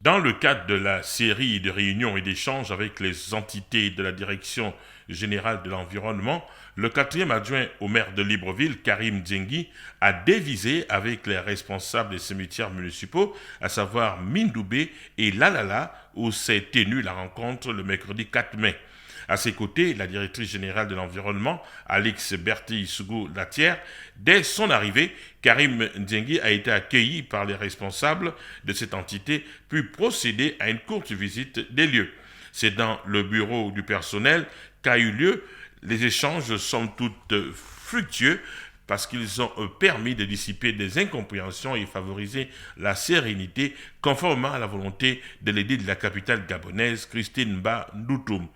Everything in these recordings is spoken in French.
Dans le cadre de la série de réunions et d'échanges avec les entités de la Direction générale de l'environnement, le quatrième adjoint au maire de Libreville, Karim Djengui, a dévisé avec les responsables des cimetières municipaux, à savoir Mindoubé et Lalala, où s'est tenue la rencontre le mercredi 4 mai. À ses côtés, la directrice générale de l'environnement, Alix Bertille-Sougou-Latière, dès son arrivée, Karim Djengui a été accueilli par les responsables de cette entité, puis procédé à une courte visite des lieux. C'est dans le bureau du personnel qu'a eu lieu les échanges, somme toute fructueux, parce qu'ils ont permis de dissiper des incompréhensions et favoriser la sérénité, conformément à la volonté de l'édile de la capitale gabonaise, Christine Mba Ndoutoum.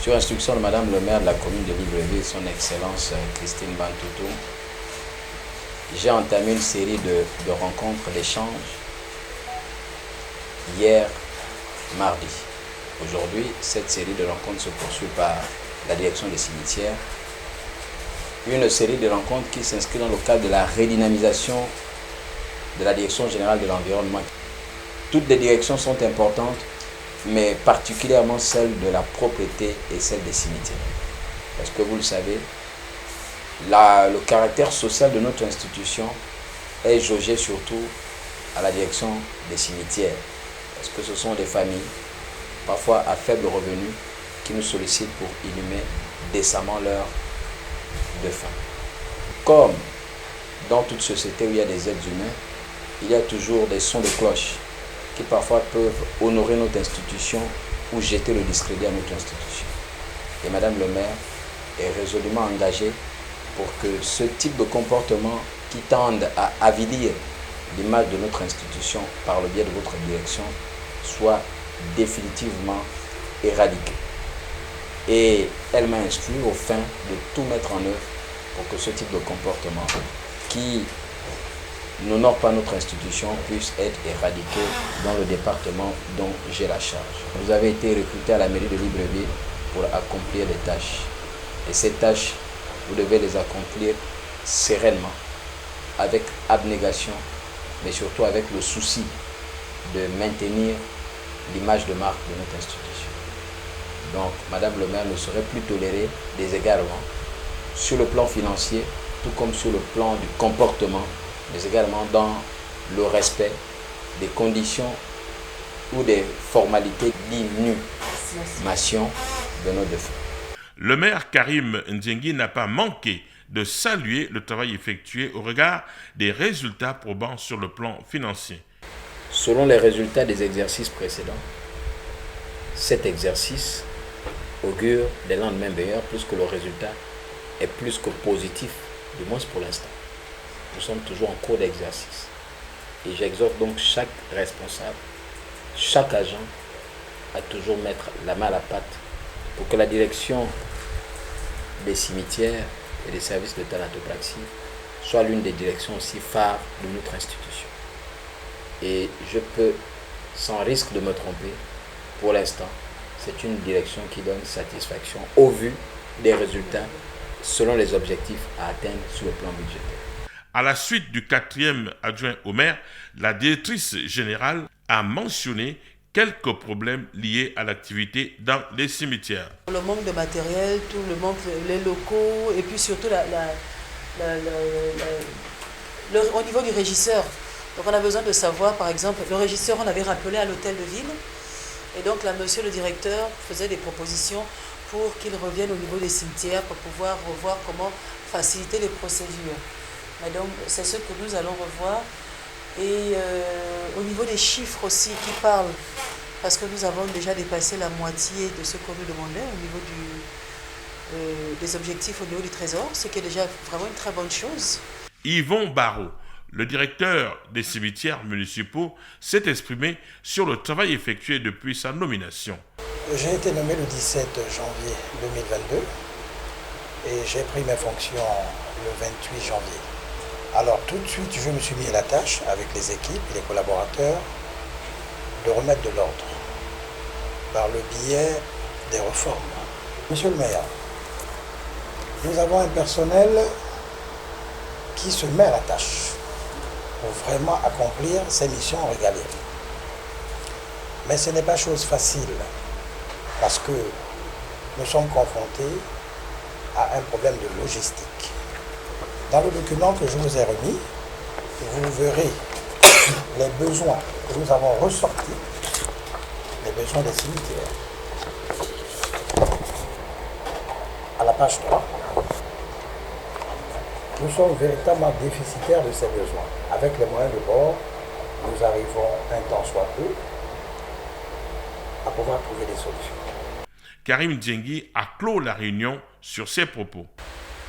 Sur instruction de Madame le maire de la commune de Libreville, son Excellence Christine Bantoutou, j'ai entamé une série de rencontres, d'échanges hier, mardi. Aujourd'hui, cette série de rencontres se poursuit par la direction des cimetières. Une série de rencontres qui s'inscrit dans le cadre de la redynamisation de la direction générale de l'environnement. Toutes les directions sont importantes, mais particulièrement celle de la propriété et celle des cimetières. Parce que vous le savez, le caractère social de notre institution est jaugé surtout à la direction des cimetières. Parce que ce sont des familles, parfois à faible revenu, qui nous sollicitent pour inhumer décemment leurs défunts. Comme dans toute société où il y a des êtres humains, il y a toujours des sons de cloche qui parfois peuvent honorer notre institution ou jeter le discrédit à notre institution. Et Madame le maire est résolument engagée pour que ce type de comportement qui tendent à avilir l'image de notre institution par le biais de votre direction soit définitivement éradiqué. Et elle m'a instruit au fin de tout mettre en œuvre pour que ce type de comportement qui n'honore pas notre institution puisse être éradiqué dans le département dont j'ai la charge. Vous avez été recruté à la mairie de Libreville pour accomplir des tâches. Et ces tâches, vous devez les accomplir sereinement, avec abnégation, mais surtout avec le souci de maintenir l'image de marque de notre institution. Donc, Madame le maire ne saurait plus tolérer des égarements sur le plan financier, tout comme sur le plan du comportement, mais également dans le respect des conditions ou des formalités d'inhumation de nos défunts. Le maire Karim Djengui n'a pas manqué de saluer le travail effectué au regard des résultats probants sur le plan financier. Selon les résultats des exercices précédents, cet exercice augure des lendemains meilleurs puisque le résultat est plus que positif, du moins pour l'instant. Nous sommes toujours en cours d'exercice. Et j'exhorte donc chaque responsable, chaque agent à toujours mettre la main à la pâte pour que la direction des cimetières et des services de thanatopraxie soit l'une des directions aussi phares de notre institution. Et je peux, sans risque de me tromper, pour l'instant, c'est une direction qui donne satisfaction au vu des résultats selon les objectifs à atteindre sur le plan budgétaire. À la suite du quatrième adjoint au maire, la directrice générale a mentionné quelques problèmes liés à l'activité dans les cimetières. Le manque de matériel, tout le manque les locaux et puis surtout au niveau du régisseur. Donc on a besoin de savoir, par exemple, le régisseur, on avait rappelé à l'hôtel de ville et donc là, monsieur le directeur faisait des propositions pour qu'il revienne au niveau des cimetières pour pouvoir revoir comment faciliter les procédures. Mais donc c'est ce que nous allons revoir. Et au niveau des chiffres aussi qui parlent, parce que nous avons déjà dépassé la moitié de ce qu'on nous demandait au niveau des objectifs au niveau du trésor, ce qui est déjà vraiment une très bonne chose. Yvon Barrault, le directeur des cimetières municipaux, s'est exprimé sur le travail effectué depuis sa nomination. J'ai été nommé le 17 janvier 2022 et j'ai pris mes fonctions le 28 janvier. Alors tout de suite, je me suis mis à la tâche avec les équipes et les collaborateurs de remettre de l'ordre par le biais des réformes. Monsieur le maire, nous avons un personnel qui se met à la tâche pour vraiment accomplir ses missions régaliennes. Mais ce n'est pas chose facile parce que nous sommes confrontés à un problème de logistique. Dans le document que je vous ai remis, vous verrez les besoins que nous avons ressortis, les besoins des cimetières. À la page 3, nous sommes véritablement déficitaires de ces besoins. Avec les moyens de bord, nous arrivons un temps soit peu à pouvoir trouver des solutions. Karim Djengui a clos la réunion sur ces propos.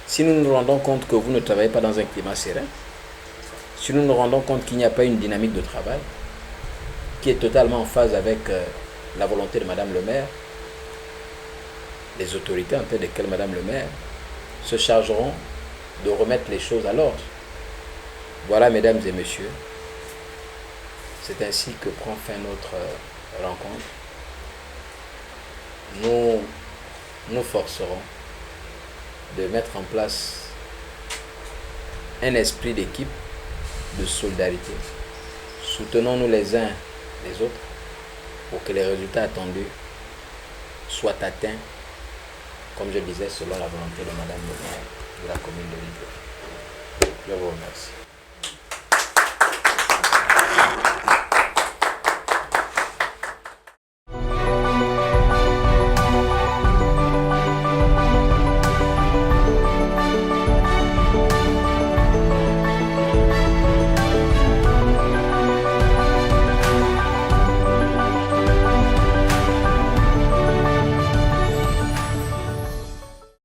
Si nous nous rendons compte que vous ne travaillez pas dans un climat serein, si nous nous rendons compte qu'il n'y a pas une dynamique de travail qui est totalement en phase avec la volonté de Madame le maire, les autorités en tête desquelles Madame le maire se chargeront de remettre les choses à l'ordre. Voilà, mesdames et messieurs, c'est ainsi que prend fin notre rencontre. Nous nous forcerons de mettre en place un esprit d'équipe, de solidarité. Soutenons-nous les uns les autres pour que les résultats attendus soient atteints, comme je disais, selon la volonté de Madame le maire de la commune de Libreville. Je vous remercie.